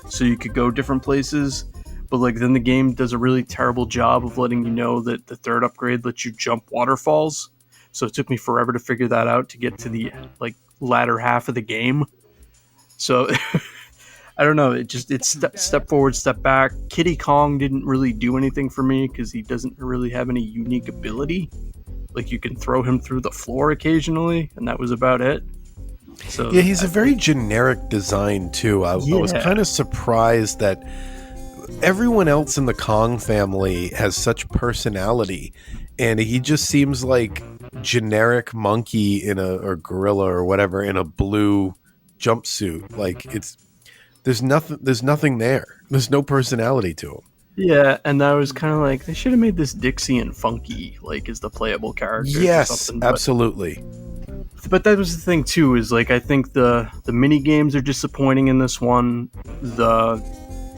so you could go different places. But like, then the game does a really terrible job of letting you know that the third upgrade lets you jump waterfalls. So it took me forever to figure that out to get to the like latter half of the game. So I don't know. It's step forward, step back. Kiddy Kong didn't really do anything for me because he doesn't really have any unique ability. Like, you can throw him through the floor occasionally, and that was about it. So yeah, he's a very generic design too. I was kind of surprised that everyone else in the Kong family has such personality, and he just seems like generic monkey or gorilla or whatever in a blue jumpsuit. Like, there's nothing there. There's no personality to him. Yeah, and I was kind of like, they should have made this Dixie and Funky like as the playable character. Yes, or something. Absolutely. But that was the thing too. Is like, I think the mini games are disappointing in this one. The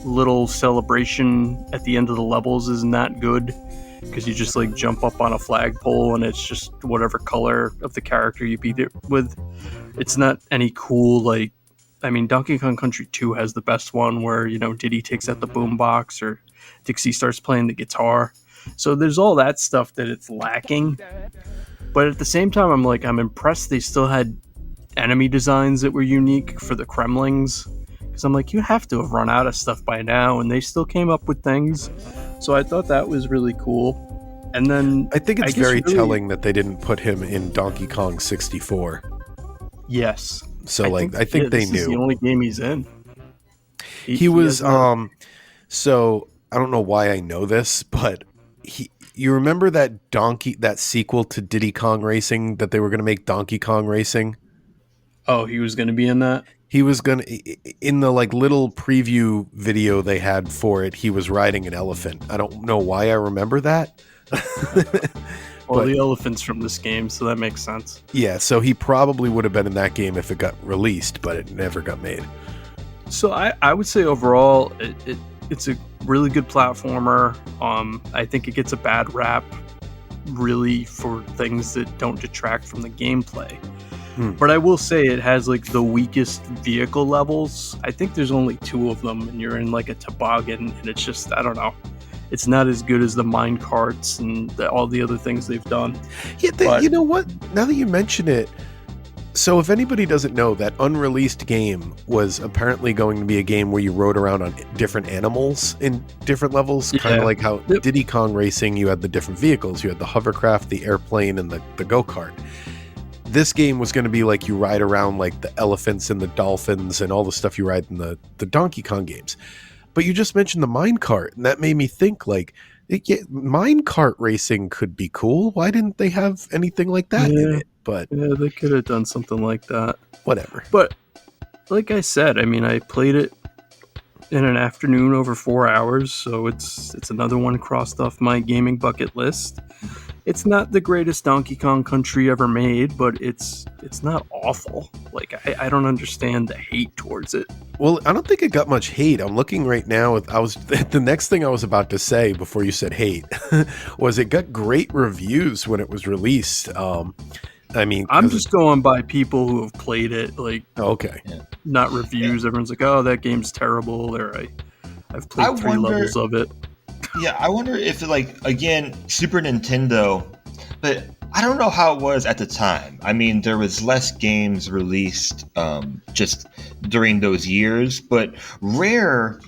little celebration at the end of the levels isn't that good because you just like jump up on a flagpole and it's just whatever color of the character you beat it with. It's not any cool, like, I mean, Donkey Kong Country 2 has the best one where, Diddy takes out the boombox or Dixie starts playing the guitar. So there's all that stuff that it's lacking. But at the same time, I'm impressed they still had enemy designs that were unique for the Kremlings. Because I'm like, you have to have run out of stuff by now, and they still came up with things. So I thought that was really cool. And then I think it's very telling that they didn't put him in Donkey Kong 64. Yes. So I think they knew. This is the only game he's in. He was so I don't know why I know this, but you remember that sequel to Diddy Kong Racing that they were going to make Donkey Kong Racing? Oh, he was going to be in that? He was going to, in the like little preview video they had for it, he was riding an elephant. I don't know why I remember that. Well, the elephant's from this game, so that makes sense. Yeah, so he probably would have been in that game if it got released, but it never got made. So I would say overall, it's a really good platformer. I think it gets a bad rap, really, for things that don't detract from the gameplay. But I will say it has like the weakest vehicle levels. I think there's only 2 of them, and you're in like a toboggan, and it's just, I don't know. It's not as good as the mine carts and all the other things they've done. Yeah, you know what? Now that you mention it, so if anybody doesn't know, that unreleased game was apparently going to be a game where you rode around on different animals in different levels, kind of like how Diddy Kong Racing, you had the different vehicles. You had the hovercraft, the airplane, and the go-kart. This game was going to be like you ride around like the elephants and the dolphins and all the stuff you ride in the Donkey Kong games. But you just mentioned the minecart, and that made me think like minecart racing could be cool. Why didn't they have anything like that in it? But yeah, they could have done something like that. Whatever. But like I said, I mean, I played it in an afternoon over 4 hours, so it's another one crossed off my gaming bucket list. It's not the greatest Donkey Kong Country ever made, but it's not awful. Like, I don't understand the hate towards it. Well, I don't think it got much hate. I'm looking right now. The next thing I was about to say before you said hate was it got great reviews when it was released. I mean, I'm just going by people who have played it, like, okay, not reviews. Everyone's like, oh, that game's terrible, or I've played 3 levels of it. Yeah, I wonder if, like, again, Super Nintendo, but I don't know how it was at the time. I mean, there was less games released just during those years, but Rare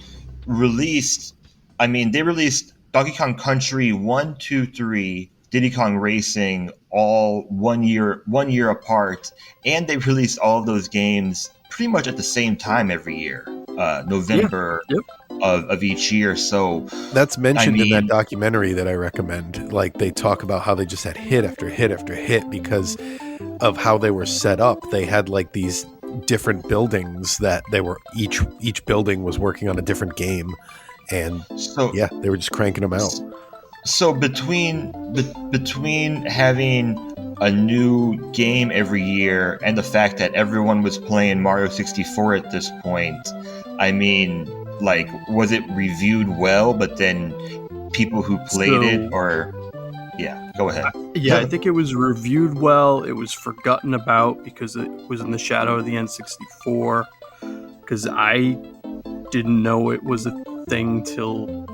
released, I mean, they released Donkey Kong Country 1, 2, 3, Diddy Kong Racing all 1 year apart, and they released all of those games pretty much at the same time every year, November of each year. So that's mentioned in that documentary that I recommend. Like, they talk about how they just had hit after hit after hit because of how they were set up. They had like these different buildings that they were each building was working on a different game, and so yeah, they were just cranking them out. So between having a new game every year and the fact that everyone was playing Mario 64 at this point, I mean, like, was it reviewed well, but then people who played it, or go ahead. I think it was reviewed well. It was forgotten about because it was in the shadow of the N64, because I didn't know it was a thing till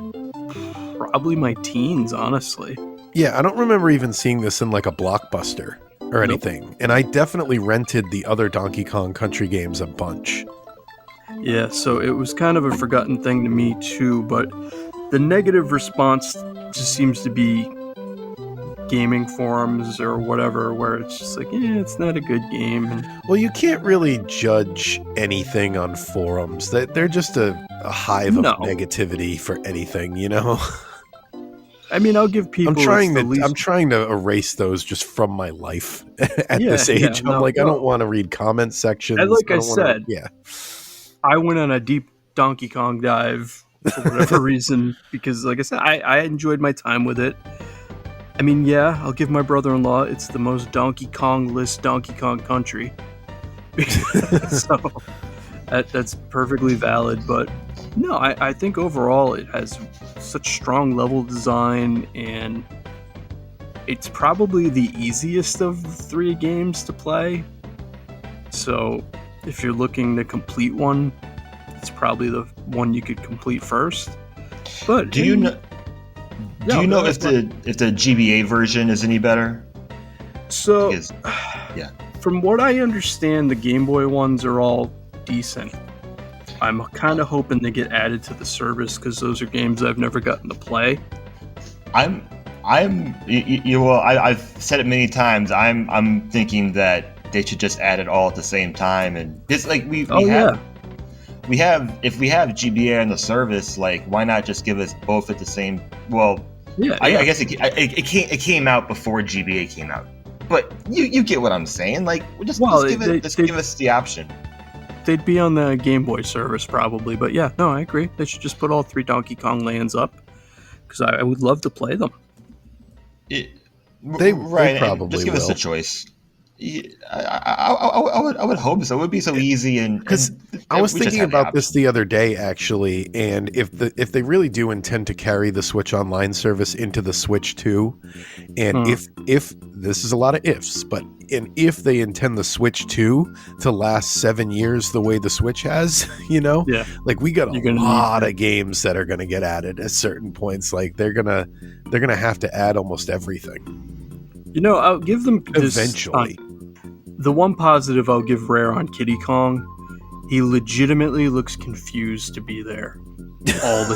probably my teens, honestly. Yeah, I don't remember even seeing this in like a Blockbuster or anything. Nope. And I definitely rented the other Donkey Kong Country games a bunch. Yeah, so it was kind of a forgotten thing to me too, but the negative response just seems to be gaming forums or whatever, where it's just like, it's not a good game. Well, you can't really judge anything on forums. They're just a hive of negativity for anything, you know? I mean, I'll give people. I'm trying to erase those just from my life at this age. I don't want to read comment sections. And like I said, I went on a deep Donkey Kong dive for whatever reason because, like I said, I enjoyed my time with it. I mean, I'll give my brother-in-law, it's the most Donkey Kong-less Donkey Kong Country. So that's perfectly valid, but no, I think overall it has such strong level design, and it's probably the easiest of the 3 games to play. So if you're looking to complete one, it's probably the one you could complete first. But do you know if the GBA version is any better? So from what I understand, the Game Boy ones are all decent. I'm kind of hoping they get added to the service because those are games I've never gotten to play. I've said it many times. I'm thinking that they should just add it all at the same time, and it's like we have if we have GBA on the service, like, why not just give us both at the same? Well, I guess it came out before GBA came out, but you get what I'm saying. Like, just give us the option. They'd be on the Game Boy service probably, but I agree. They should just put all 3 Donkey Kong Lands up because I would love to play them. They probably just give will. us a choice. Yeah, I would hope so. It would be so easy, and because I was thinking about this the other day actually, and if they really do intend to carry the Switch Online service into the Switch 2, and if this is a lot of ifs, but if they intend the Switch 2 to last 7 years the way the Switch has, like we got a lot of games that are going to get added at certain points. Like they're gonna have to add almost everything. I'll give them eventually. The one positive I'll give Rare on Kiddy Kong, he legitimately looks confused to be there all the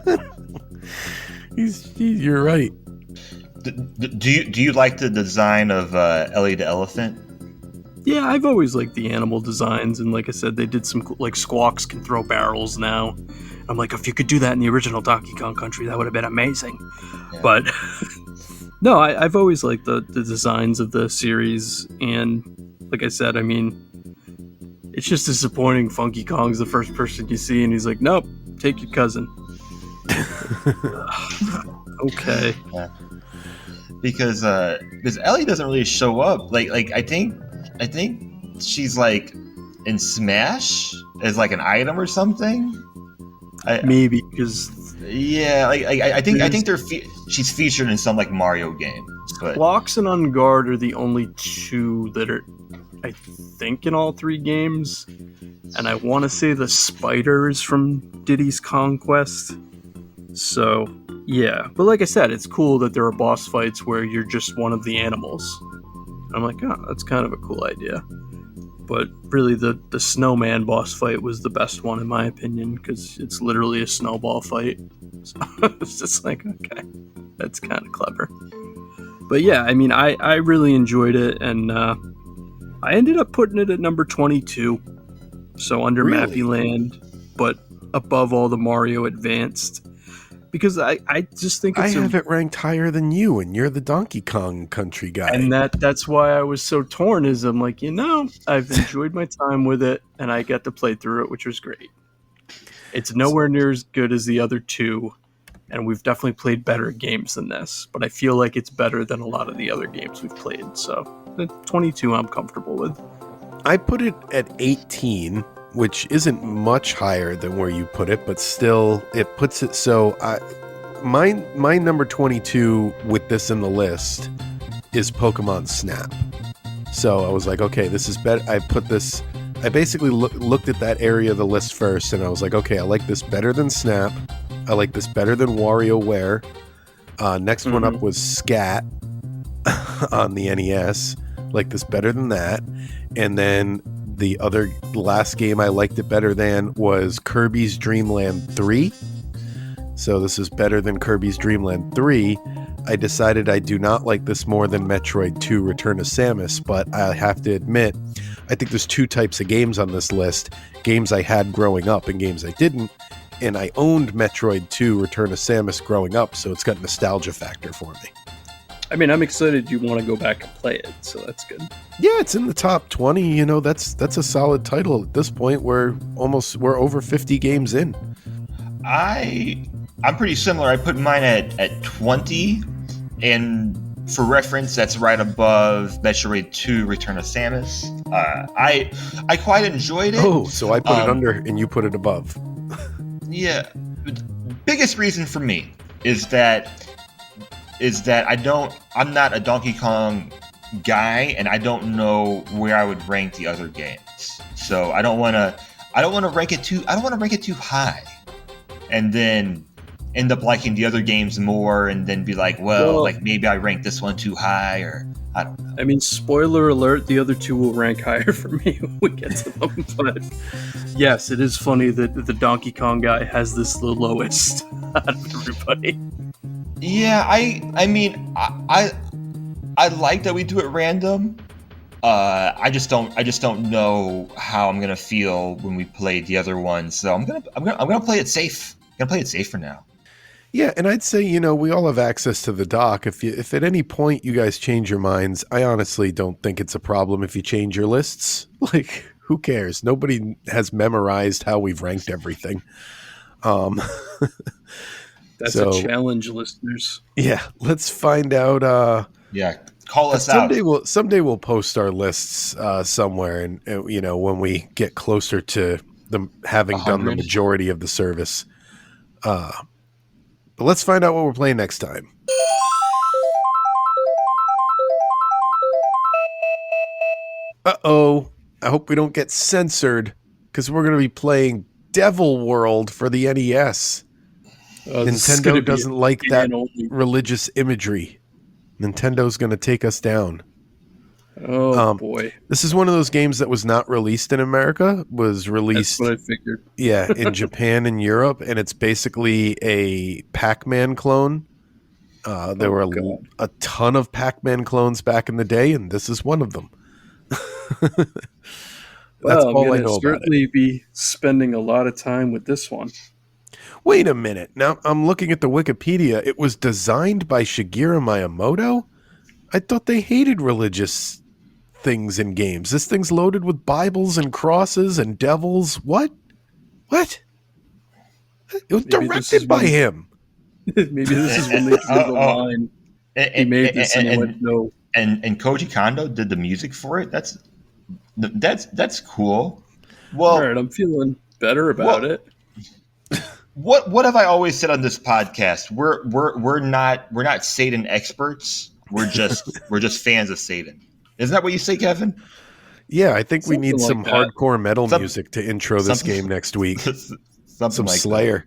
time. You're right. Do you like the design of Ellie the Elephant? Yeah, I've always liked the animal designs, and like I said, they did some like Squawks can throw barrels now. I'm like, if you could do that in the original Donkey Kong Country, that would have been amazing. Yeah. But no, I've always liked the designs of the series, and like I said, I mean, it's just disappointing. Funky Kong's the first person you see, and he's like, "Nope, take your cousin." Okay. Yeah. Because Ellie doesn't really show up. Like I think she's like in Smash as like an item or something. Maybe because. Yeah, I think she's featured in some like Mario game. But Squawks and On Guard are the only two that are, I think, in all three games, and I want to say the spider is from Diddy's Conquest. So yeah, but like I said, it's cool that there are boss fights where you're just one of the animals. I'm like, oh, that's kind of a cool idea. But really, the snowman boss fight was the best one in my opinion, because it's literally a snowball fight. So it's just like, okay, that's kind of clever. But yeah, I mean, I really enjoyed it, and I ended up putting it at number 22. So under Really? Mappy Land, but above all the Mario Advanced. Because I just think I have it ranked higher than you, and you're the Donkey Kong Country guy. And that's why I was so torn, is I'm like, I've enjoyed my time with it, and I got to play through it, which was great. It's nowhere near as good as the other two, and we've definitely played better games than this, but I feel like it's better than a lot of the other games we've played. So, 22 I'm comfortable with. I put it at 18, which isn't much higher than where you put it, but still it puts it so my number 22 with this in the list is Pokemon Snap. So I was like, okay, this is better. I basically looked at that area of the list first, and I was like, okay, I like this better than Snap. I like this better than WarioWare. Next one up was Scat on the NES. Like this better than that. And then the last game I liked it better than was Kirby's Dream Land 3. So this is better than Kirby's Dream Land 3. I decided I do not like this more than Metroid 2 Return of Samus, but I have to admit, I think there's two types of games on this list. Games I had growing up and games I didn't. And I owned Metroid 2 Return of Samus growing up, so it's got nostalgia factor for me. I mean, I'm excited you want to go back and play it, so that's good. Yeah, it's in the top 20. That's a solid title at this point. We're over 50 games in. I'm pretty similar. I put mine at 20, and for reference, that's right above Metroid 2 Return of Samus. I quite enjoyed it. Oh, so I put it under and you put it above. Yeah. Biggest reason for me is that I'm not a Donkey Kong guy, and I don't know where I would rank the other games. So I don't want to rank it too high, and then end up liking the other games more, and then be like, well, like maybe I ranked this one too high, or I don't know. I mean, spoiler alert, the other two will rank higher for me when we get to them. But yes, it is funny that the Donkey Kong guy has this the lowest out of everybody. Yeah, I mean, I like that we do it random. I just don't know how I'm gonna feel when we play the other ones. So I'm gonna play it safe. I'm gonna play it safe for now. Yeah, and I'd say, we all have access to the doc. If at any point you guys change your minds, I honestly don't think it's a problem if you change your lists. Like, who cares? Nobody has memorized how we've ranked everything. That's a challenge, listeners. Yeah, let's find out. Yeah, Call us out. Someday we'll post our lists somewhere, and when we get closer to them having done the 100? majority of the service. But let's find out what we're playing next time. Uh-oh. I hope we don't get censored, because we're going to be playing Devil World for the NES. Nintendo doesn't like that religious imagery. Nintendo's going to take us down. Oh, boy. This is one of those games that was not released in America. Was released. That's what I figured. Yeah, in Japan and Europe, and it's basically a Pac-Man clone. There were a ton of Pac-Man clones back in the day, and this is one of them. That's all I know about it. I'll certainly be spending a lot of time with this one. Wait a minute. Now, I'm looking at the Wikipedia. It was designed by Shigeru Miyamoto? I thought they hated religious things in games. This thing's loaded with Bibles and crosses and devils. What? It was directed by him. Maybe this is when they drew the line. He made this and he went, no. And Koji Kondo did the music for it? That's cool. Well, all right, I'm feeling better about it. What have I always said on this podcast? We're not Satan experts. We're just fans of Satan. Isn't that what you say, Kevin? Yeah, I think we need some hardcore metal music to intro this game next week. Some like Slayer.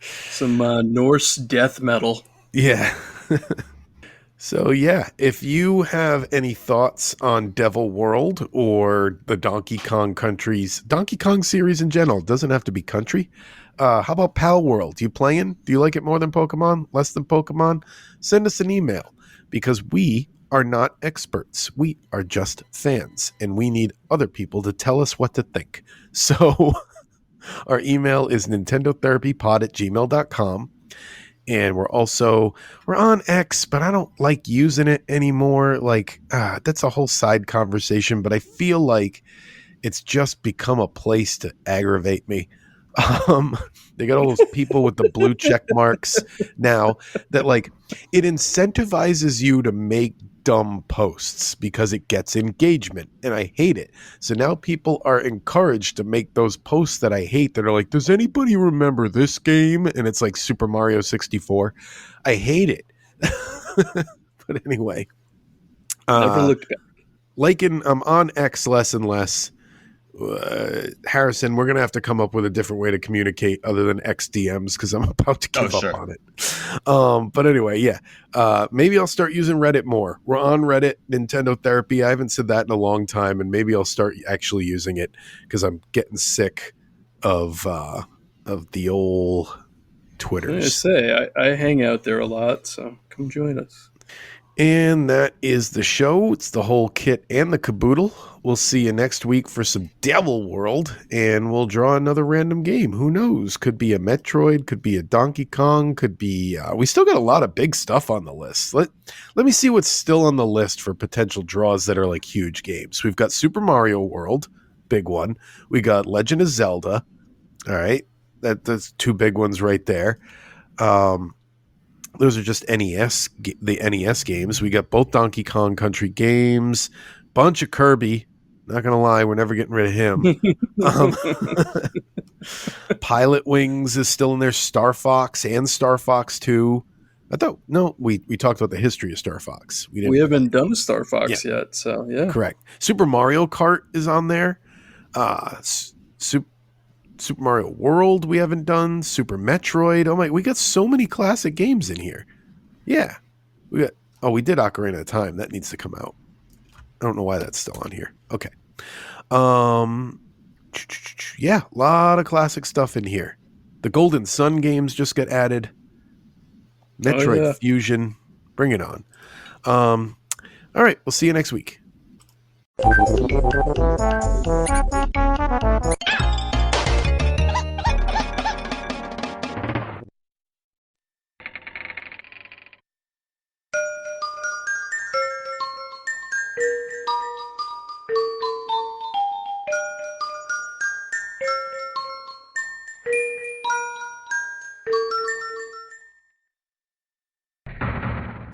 Some Norse death metal. Yeah. So yeah, if you have any thoughts on Devil World or the Donkey Kong series in general, it doesn't have to be country. How about Pal World? You playing? Do you like it more than Pokemon? Less than Pokemon? Send us an email, because we are not experts. We are just fans, and we need other people to tell us what to think. So our email is nintendotherapypod@gmail.com. And we're on X, but I don't like using it anymore. That's a whole side conversation, but I feel like it's just become a place to aggravate me. They got all those people with the blue check marks now that it incentivizes you to make dumb posts because it gets engagement, and I hate it. So now people are encouraged to make those posts that I hate that are like, does anybody remember this game? And it's like Super Mario 64. I hate it. But anyway, never looked back. I'm on X less and less. Harrison, we're going to have to come up with a different way to communicate other than XDMs, because I'm about to give up on it. But anyway, yeah. Maybe I'll start using Reddit more. We're on Reddit, Nintendo Therapy. I haven't said that in a long time, and maybe I'll start actually using it, because I'm getting sick of the old Twitters. I hang out there a lot, so come join us. And that is the show. It's the whole kit and the caboodle. We'll see you next week for some Devil World, and we'll draw another random game. Who knows? Could be a Metroid, could be a Donkey Kong, could be... we still got a lot of big stuff on the list. Let me see what's still on the list for potential draws that are huge games. We've got Super Mario World, big one. We got Legend of Zelda. All right. That's two big ones right there. Those are just the NES games. We got both Donkey Kong Country games, bunch of Kirby. Not going to lie, we're never getting rid of him. Pilot Wings is still in there. Star Fox and Star Fox 2. We talked about the history of Star Fox. We haven't done Star Fox yet, so yeah. Correct. Super Mario Kart is on there. Super Mario World we haven't done. Super Metroid. Oh my, we got so many classic games in here. Yeah. We did Ocarina of Time. That needs to come out. I don't know why that's still on here. Okay. Yeah, a lot of classic stuff in here. The Golden Sun games just got added. Metroid Fusion. Bring it on. All right, we'll see you next week.